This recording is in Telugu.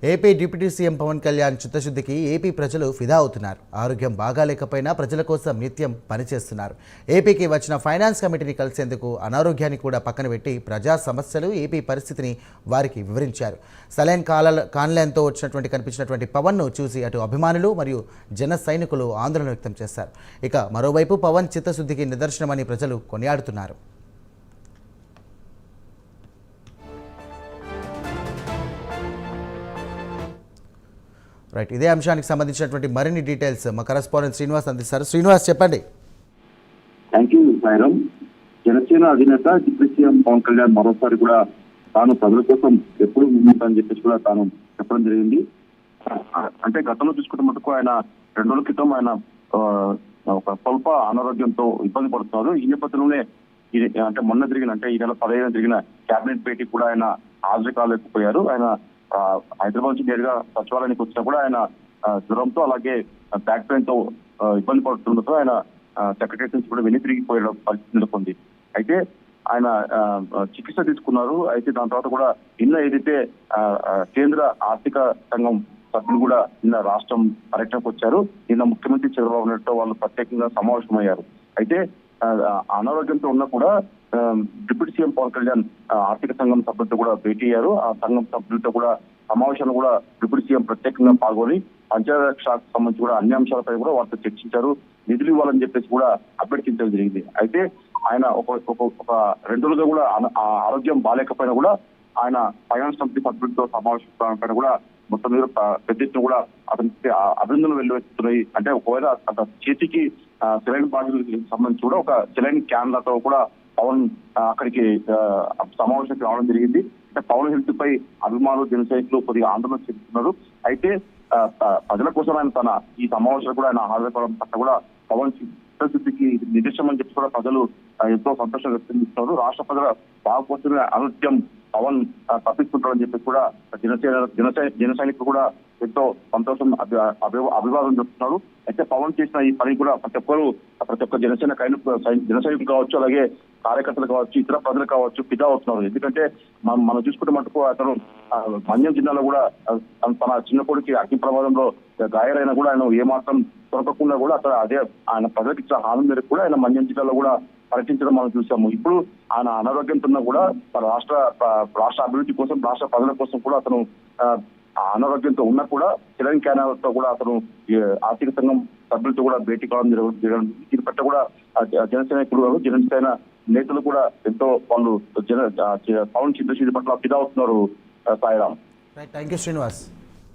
AP deputy CM Pawan Kalyan చిత్తశుద్ధికి ఏపీ ప్రజలు ఫిదా అవుతున్నారు. ఆరోగ్యం బాగాలేకపోయినా ప్రజల కోసం నిత్యం పనిచేస్తున్నారు. ఏపీకి వచ్చిన ఫైనాన్స్ కమిటీని కలిసేందుకు అనారోగ్యాన్ని కూడా పక్కన పెట్టి ప్రజా సమస్యలు, ఏపీ పరిస్థితిని వారికి వివరించారు. సలైన్ కాన్లెన్తో కనిపించినటువంటి పవన్ను చూసి అటు అభిమానులు మరియు జన సైనికులు ఆందోళన వ్యక్తం చేశారు. ఇక మరోవైపు పవన్ చిత్తశుద్ధికి నిదర్శనమని ప్రజలు కొనియాడుతున్నారు. రైట్, ఇదే అంశానికి సంబంధించినటువంటి మరిన్ని డీటెయిల్స్ మా కరెస్పాండెంట్ శ్రీనివాస్ అందిస్తారు. శ్రీనివాస్, చెప్పండి. Thank you Sairam. జనసేన అధినేత డిప్యూటీ సీఎం పవన్ కళ్యాణ్ మరోసారి కూడా తాను ప్రజల కోసం ఎప్పుడు ముందుంటానని చెప్పేసి కూడా తాను చెప్పడం జరిగింది. అంటే గతంలో చూసుకుంటే మటుకు ఆయన 2 రోజుల క్రితం ఆయన ఒక స్వల్ప అనారోగ్యంతో ఇబ్బంది పడుతున్నారు. ఈ నేపథ్యంలోనే అంటే మొన్న జరిగిన ఈ నెల 15 జరిగిన కేబినెట్ భేటీ కూడా ఆయన హాజరు కాలేకపోయారు. ఆయన హైదరాబాద్ నుంచి నేరుగా సచివాలయానికి వచ్చినా కూడా ఆయన జ్వరంతో అలాగే బ్యాక్ పెయిన్ తో ఇబ్బంది పడుతుండటంతో ఆయన సెక్రటరీ నుంచి కూడా వెనుతిరిగిపోయే పరిస్థితి నెలకొంది. అయితే ఆయన చికిత్స తీసుకున్నారు. అయితే దాని తర్వాత కూడా నిన్న ఏదైతే కేంద్ర ఆర్థిక సంఘం సభ్యులు కూడా నిన్న రాష్ట్రం పర్యటనకు వచ్చారు. నిన్న ముఖ్యమంత్రి చంద్రబాబు నాయుడుతో వాళ్ళు ప్రత్యేకంగా సమావేశమయ్యారు. అయితే అనారోగ్యంతో ఉన్నా కూడా డిప్యూటీ సీఎం పవన్ కళ్యాణ్ ఆర్థిక సంఘం సభ్యులతో కూడా భేటీ అయ్యారు. ఆ సంఘం సభ్యులతో కూడా సమావేశాలు కూడా డిప్యూటీ సీఎం ప్రత్యేకంగా పాల్గొని పంచాయత్ శాఖకు సంబంధించి కూడా అన్ని అంశాలపై కూడా వారితో చర్చించారు. నిధులు ఇవ్వాలని చెప్పేసి కూడా అభ్యర్థించడం జరిగింది. అయితే ఆయన ఒక 2 రోజులుగా కూడా ఆరోగ్యం బాగాలేకపోయినా కూడా ఆయన ఫైనాన్స్ కమిటీ సభ్యులతో సమావేశం కూడా మొత్తం మీద పెద్ద ఎత్తున కూడా అతనికి అభినందనలు వెల్లువెత్తుతున్నాయి. అంటే ఒకవేళ అతని చేతికి సెలైన్ బాటిల్కి సంబంధించి కూడా ఒక సెలైన్ క్యాన్లతో కూడా పవన్ అక్కడికి సమావేశానికి రావడం జరిగింది. అంటే పవన్ హెల్త్ పై అభిమానులు, జన సైనికులు కొద్దిగా ఆందోళన చెందుతున్నారు. అయితే ప్రజల కోసం ఆయన తన ఈ సమావేశాలు కూడా ఆయన హాజరుకోవడం పట్ల కూడా పవన్ చిత్తశుద్ధికి నిదర్శనం అని చెప్పి కూడా ప్రజలు ఎంతో సంతోషం వ్యక్తం చేస్తున్నారు. రాష్ట్ర ప్రజల బాగుపడుతున్న అనుత్యం పవన్ తప్పిస్తుంటారని చెప్పి కూడా జన సైనికులు కూడా ఎంతో సంతోషం అభివాదం చెప్తున్నారు. అయితే పవన్ చేసిన ఈ పని కూడా ప్రతి ఒక్క జన సైనికులు కావచ్చు, అలాగే కార్యకర్తలు కావచ్చు, ఇతర ప్రజలు కావచ్చు ఫిదా అవుతున్నారు. ఎందుకంటే మనం చూసుకుంటే మటుకు అతను మన్యం జిల్లాలో కూడా తన చిన్న కొడుకు అగ్ని ప్రమాదంలో గాయాలైనా కూడా ఆయన ఏమాత్రం దొరకకుండా కూడా అతను అదే ఆయన ప్రజలకు ఇచ్చిన హామీ మేరకు కూడా ఆయన మన్యం జిల్లాలో కూడా పర్యటించడం మనం చూసాము. ఇప్పుడు ఆయన అనారోగ్యంతో ఉన్నా కూడా రాష్ట్ర అభివృద్ధి కోసం, రాష్ట్ర ప్రజల కోసం కూడా అతను అనారోగ్యంతో ఉన్నా కూడా సెలైన్ క్యాన్లతో కూడా అతను ఆర్థిక సంఘం సభ్యులతో కూడా భేటీ కావడం జరగడం. దీని పట్ల కూడా జనసేన నేతలు కూడా ఎంతో వాళ్ళు పవన్ చిత్తశుద్ధి పట్ల ఫిదా అవుతున్నారు. సాయిరామ్. Thank you Srinivas.